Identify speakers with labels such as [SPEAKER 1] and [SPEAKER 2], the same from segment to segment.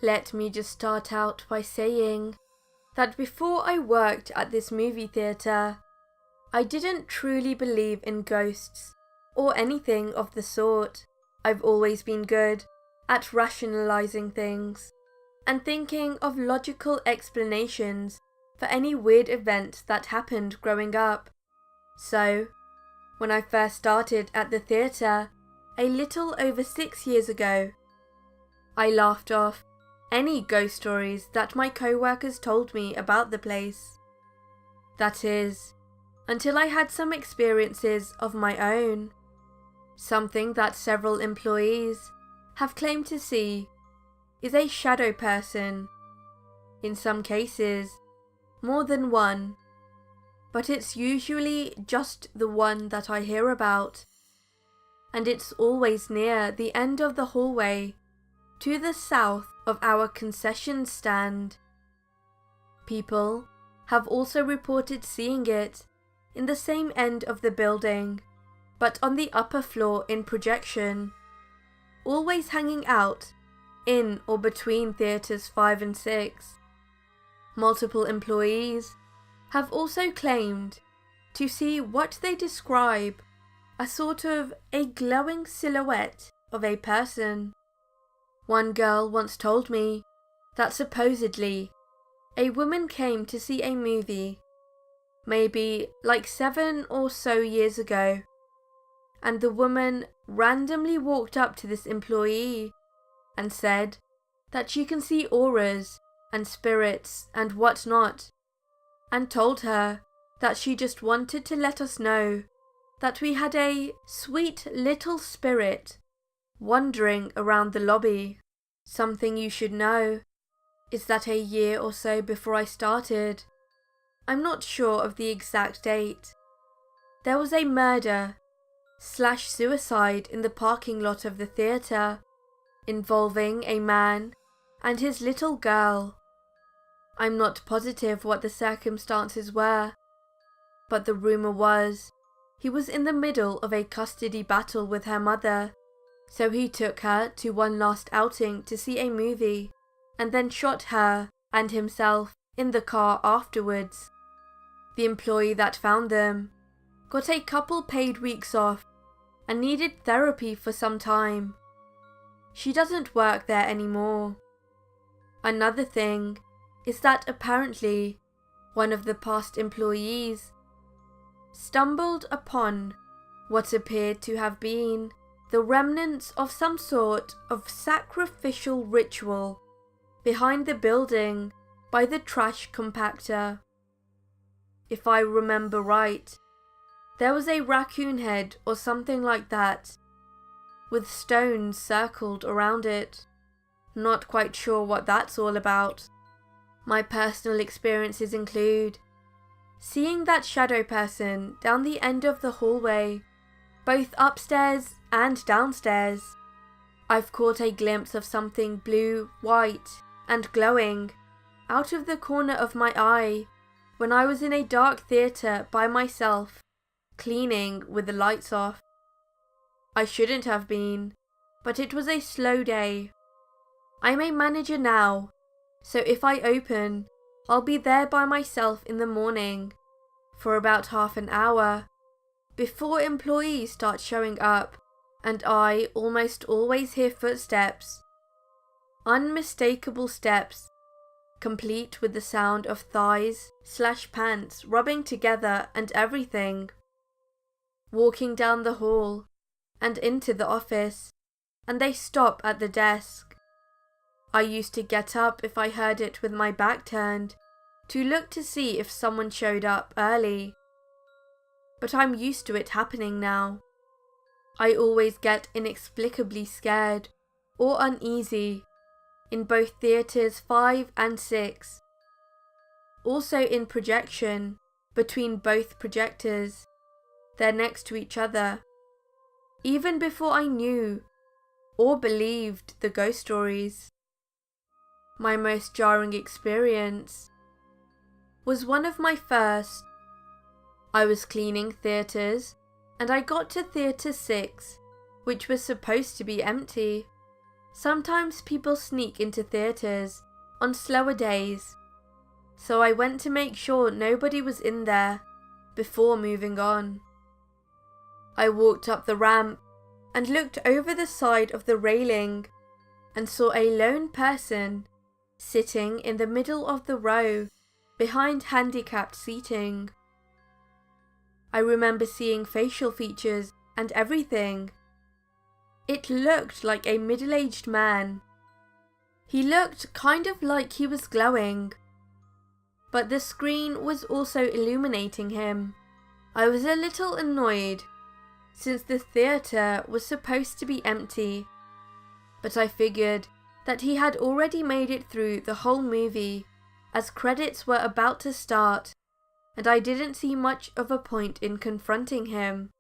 [SPEAKER 1] Let me just start out by saying that before I worked at this movie theatre, I didn't truly believe in ghosts or anything of the sort. I've always been good at rationalizing things and thinking of logical explanations for any weird event that happened growing up. So, when I first started at the theatre a little over 6 years ago, I laughed off any ghost stories that my co-workers told me about the place. That is, until I had some experiences of my own. Something that several employees have claimed to see is a shadow person. In some cases, more than one, but it's usually just the one that I hear about. And it's always near the end of the hallway to the south of our concession stand. People have also reported seeing it in the same end of the building, but on the upper floor in projection, always hanging out in or between theatres 5 and 6. Multiple employees have also claimed to see what they describe as sort of a glowing silhouette of a person. One girl once told me that supposedly a woman came to see a movie maybe like 7 or so years ago, and the woman randomly walked up to this employee and said that she can see auras and spirits and whatnot, and told her that she just wanted to let us know that we had a sweet little spirit wandering around the lobby. Something you should know is that a year or so before I started, I'm not sure of the exact date, there was a murder/suicide in the parking lot of the theatre involving a man and his little girl. I'm not positive what the circumstances were, but the rumour was he was in the middle of a custody battle with her mother, so he took her to one last outing to see a movie and then shot her and himself in the car afterwards. The employee that found them got a couple paid weeks off and needed therapy for some time. She doesn't work there anymore. Another thing is that apparently one of the past employees stumbled upon what appeared to have been the remnants of some sort of sacrificial ritual behind the building by the trash compactor. If I remember right, there was a raccoon head or something like that, with stones circled around it. Not quite sure what that's all about. My personal experiences include seeing that shadow person down the end of the hallway, both upstairs and downstairs. I've caught a glimpse of something blue, white, and glowing out of the corner of my eye when I was in a dark theatre by myself, cleaning with the lights off. I shouldn't have been, but it was a slow day. I'm a manager now, so if I open, I'll be there by myself in the morning for about half an hour before employees start showing up, and I almost always hear footsteps. Unmistakable steps, complete with the sound of thighs/pants rubbing together and everything. Walking down the hall and into the office, and they stop at the desk. I used to get up if I heard it with my back turned to look to see if someone showed up early. But I'm used to it happening now. I always get inexplicably scared or uneasy in both theatres 5 and 6. Also in projection, between both projectors. They're next to each other. Even before I knew or believed the ghost stories. My most jarring experience was one of my first. I was cleaning theatres and I got to Theatre 6, which was supposed to be empty. Sometimes people sneak into theatres on slower days, so I went to make sure nobody was in there before moving on. I walked up the ramp and looked over the side of the railing and saw a lone person sitting in the middle of the row behind handicapped seating. I remember seeing facial features and everything. It looked like a middle-aged man. He looked kind of like he was glowing, but the screen was also illuminating him. I was a little annoyed, since the theatre was supposed to be empty, but I figured that he had already made it through the whole movie, as credits were about to start, and I didn't see much of a point in confronting him.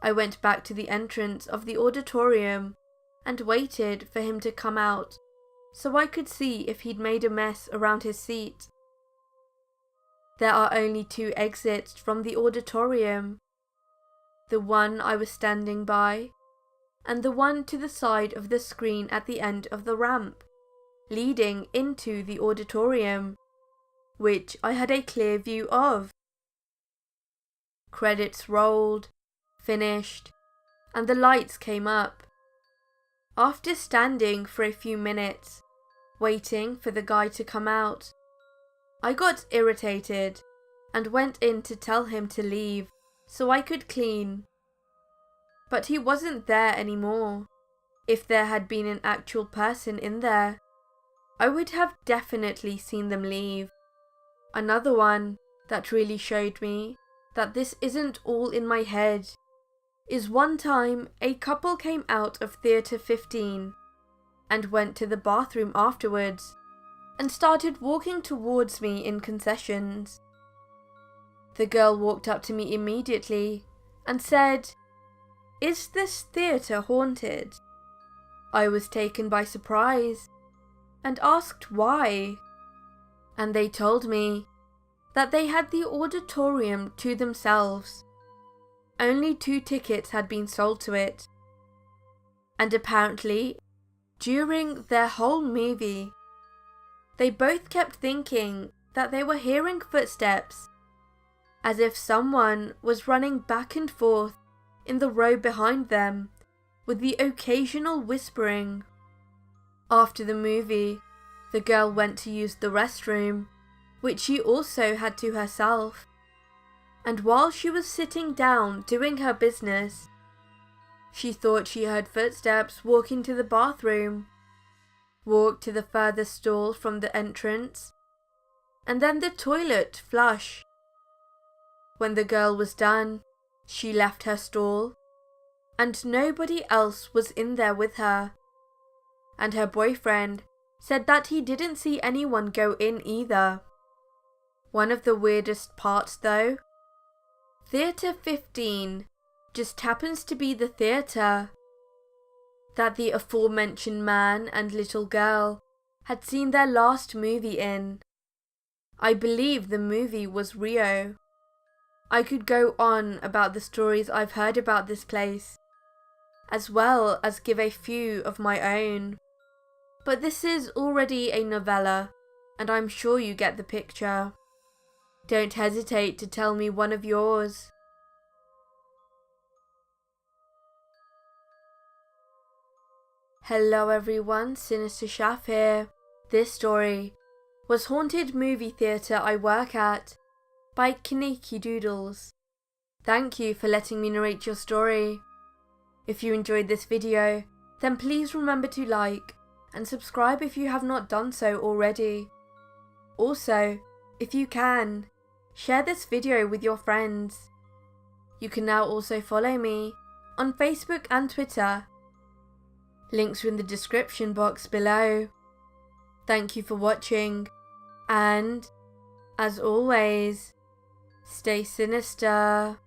[SPEAKER 1] I went back to the entrance of the auditorium and waited for him to come out so I could see if he'd made a mess around his seat. There are only 2 exits from the auditorium, the one I was standing by and the one to the side of the screen at the end of the ramp, leading into the auditorium, which I had a clear view of. Credits rolled, finished, and the lights came up. After standing for a few minutes, waiting for the guy to come out, I got irritated and went in to tell him to leave so I could clean. But he wasn't there anymore. If there had been an actual person in there, I would have definitely seen them leave. Another one that really showed me that this isn't all in my head is one time a couple came out of Theatre 15 and went to the bathroom afterwards and started walking towards me in concessions. The girl walked up to me immediately and said, "Is this theatre haunted?" I was taken by surprise and asked why, and they told me that they had the auditorium to themselves. Only 2 tickets had been sold to it, and apparently, during their whole movie, they both kept thinking that they were hearing footsteps, as if someone was running back and forth in the row behind them, with the occasional whispering. After the movie, the girl went to use the restroom, which she also had to herself, and while she was sitting down doing her business, she thought she heard footsteps walk into the bathroom, walked to the furthest stall from the entrance, and then the toilet flush. When the girl was done, she left her stall, and nobody else was in there with her, and her boyfriend said that he didn't see anyone go in either. One of the weirdest parts though, Theatre 15 just happens to be the theatre that the aforementioned man and little girl had seen their last movie in. I believe the movie was Rio. I could go on about the stories I've heard about this place, as well as give a few of my own. But this is already a novella, and I'm sure you get the picture. Don't hesitate to tell me one of yours. Hello everyone, SinisterShaf here. This story was Haunted Movie Theatre I Work At by Kinikidoodles. Thank you for letting me narrate your story. If you enjoyed this video, then please remember to like and subscribe if you have not done so already. Also, if you can, share this video with your friends. You can now also follow me on Facebook and Twitter. Links are in the description box below. Thank you for watching, and, as always, stay sinister.